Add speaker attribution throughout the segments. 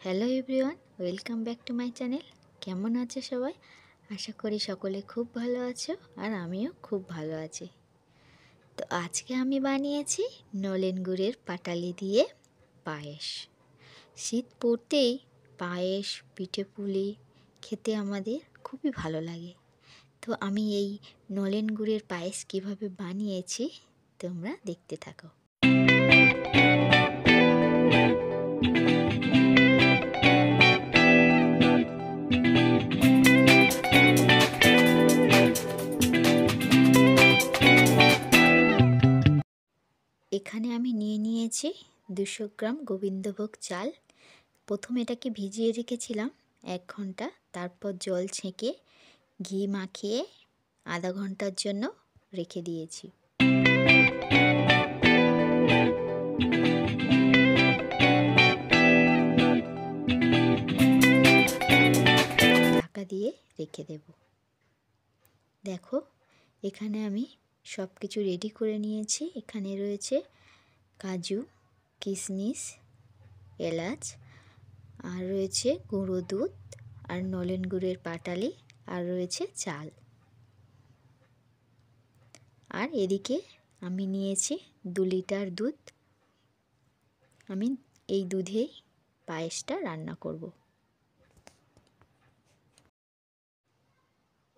Speaker 1: Hello everyone, welcome back to my channel. কেমন আছে সবাই? আশা করি সকলে খুব ভালো আছো, আর আমিও খুব ভালো আছি। তো আজকে আমি বানিয়েছি নলেন গুড়ের পাটালি দিয়ে পায়েস। শীত পড়তেই পায়েস, পিঠে পুলি খেতে আমাদের খুবই ভালো লাগে। তো আমি এই নলেন গুড়ের পায়েস কীভাবে বানিয়েছি তোমরা দেখতে থাকো। এখানে আমি নিয়েছি 200 গ্রাম গোবিন্দভোগ চাল। প্রথমে এটাকে ভিজিয়ে রেখেছিলাম 1 ঘন্টা, তারপর জল ছেঁকে ঘি মাখিয়ে আধা ঘন্টার জন্য রেখে দিয়েছি। ঢাকা দিয়ে রেখে দেব। দেখো, এখানে আমি সব কিছু রেডি করে নিয়েছি। এখানে রয়েছে কাজু, কিশমিশ, এলাচ, আর রয়েছে গুঁড়ো দুধ আর নলেন গুড়ের পাটালি, আর রয়েছে চাল। আর এদিকে আমি নিয়েছি 2 লিটার দুধ। আমি এই দুধেই পায়েসটা রান্না করব।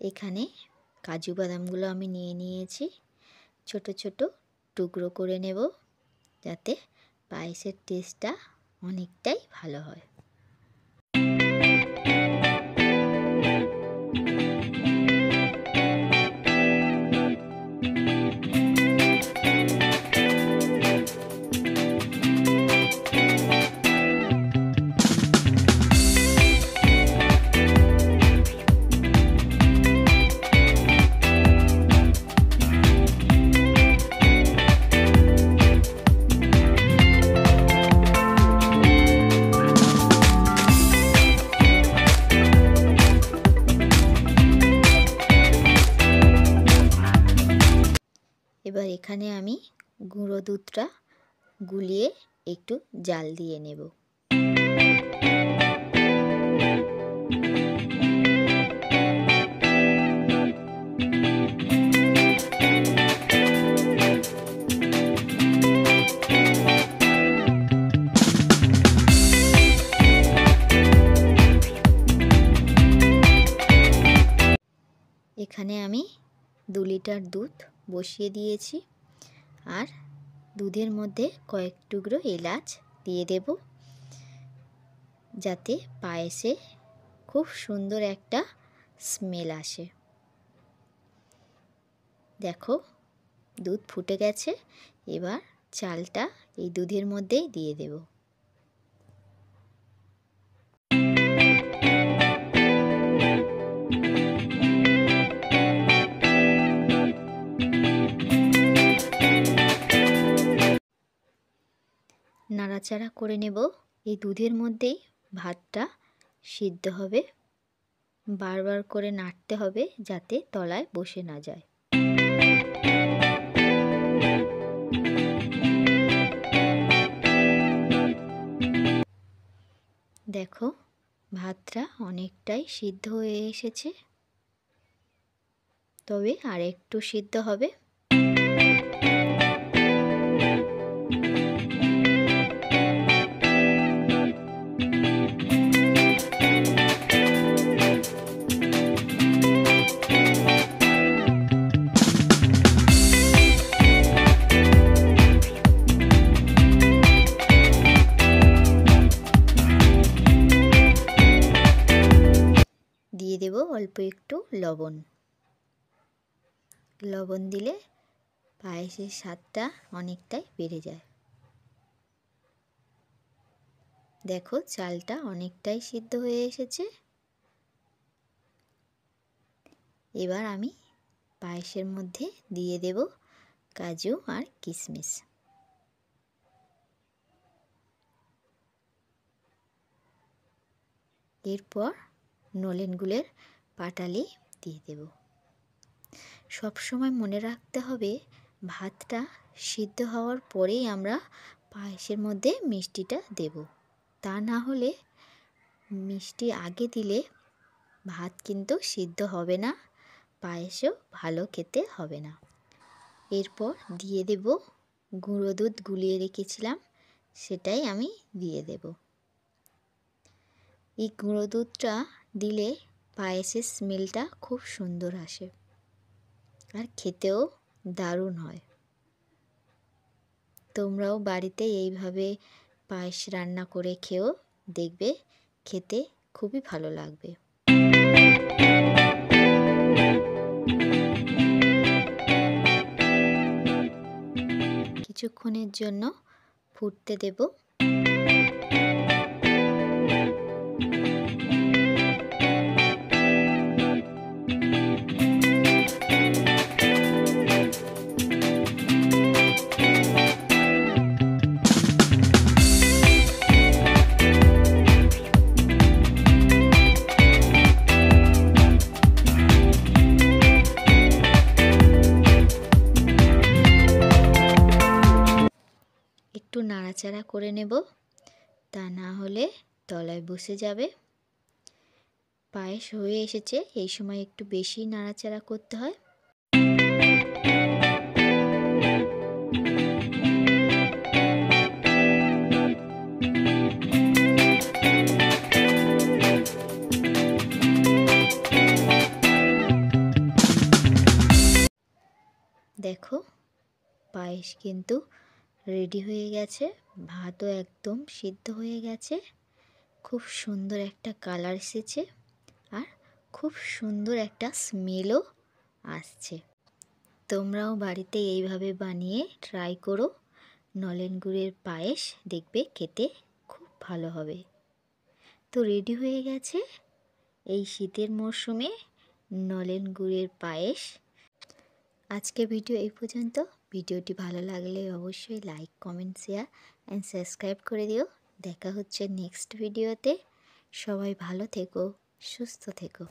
Speaker 1: এখানে কাজু বাদামগুলো আমি নিয়েছি, ছোট ছোট টুকরো করে নেব, যাতে পায়েসের টেস্টটা অনেকটাই ভালো হয়। এবার এখানে আমি গুঁড়ো দুধটা গুলিয়ে একটু জাল দিয়ে নেব। এখানে আমি 2 লিটার দুধ বসিয়ে দিয়েছি, আর দুধের মধ্যে কয়েক টুকরো এলাচ দিয়ে দেব, যাতে পায়েসে খুব সুন্দর একটা স্মেল আসে। দেখো, দুধ ফুটে গেছে। এবার চালটা এই দুধের মধ্যেই দিয়ে দেব। নাড়াচাড়া করে নেব। এই দুধের মধ্যেই ভাতটা সিদ্ধ হবে। বারবার করে নাড়তে হবে, যাতে তলায় বসে না যায়। দেখো, ভাতটা অনেকটাই সিদ্ধ হয়ে এসেছে, তবে আর একটু সিদ্ধ হবে। দিয়ে দেব অল্প একটু লবণ। লবণ দিলে পায়েসের স্বাদটা অনেকটাই বেড়ে যায়। দেখো, চালটা অনেকটাই সিদ্ধ হয়ে এসেছে। এবার আমি পায়েসের মধ্যে দিয়ে দেব কাজু আর কিশমিশ। এরপর নলেন গুড়ের পাটালি দিয়ে দেব। সবসময় মনে রাখতে হবে, ভাতটা সিদ্ধ হওয়ার পরেই আমরা পায়েসের মধ্যে মিষ্টিটা দেব। তা না হলে মিষ্টি আগে দিলে ভাত কিন্তু সিদ্ধ হবে না, পায়েসও ভালো খেতে হবে না। এরপর দিয়ে দেব গুঁড়ো দুধ, গুলিয়ে রেখেছিলাম সেটাই আমি দিয়ে দেব। এই গুঁড়ো দুধটা দিলে পায়েসের স্মেলটা খুব সুন্দর আসে আর খেতেও দারুণ হয়। তোমরাও বাড়িতে এইভাবে পায়েস রান্না করে খেও, দেখবে খেতে খুবই ভালো লাগবে। কিছুক্ষণের জন্য ফুটতে দেব। একটু নাড়াচাড়া করে নেব, তা না হলে তলায় বসে যাবে। পায়েস হয়ে এসেছে, এই সময় একটু বেশি নাড়াচাড়া করতে হয়। দেখো পায়েস কিন্তু রেডি হয়ে গেছে, ভাতও একদম সিদ্ধ হয়ে গেছে, খুব সুন্দর একটা কালার এসেছে আর খুব সুন্দর একটা স্মেলও আসছে। তোমরাও বাড়িতে এইভাবে বানিয়ে ট্রাই করো নলেন গুড়ের পায়েস, দেখবে খেতে খুব ভালো হবে। তো রেডি হয়ে গেছে এই শীতের মরশুমে নলেন গুড়ের পায়েস। আজকে ভিডিও এই পর্যন্ত। ভিডিওটি ভালো লাগলে অবশ্যই like, comment, share and subscribe করে দিও। দেখা হচ্ছে নেক্সট ভিডিওতে। সবাই ভালো থেকো, সুস্থ থেকো।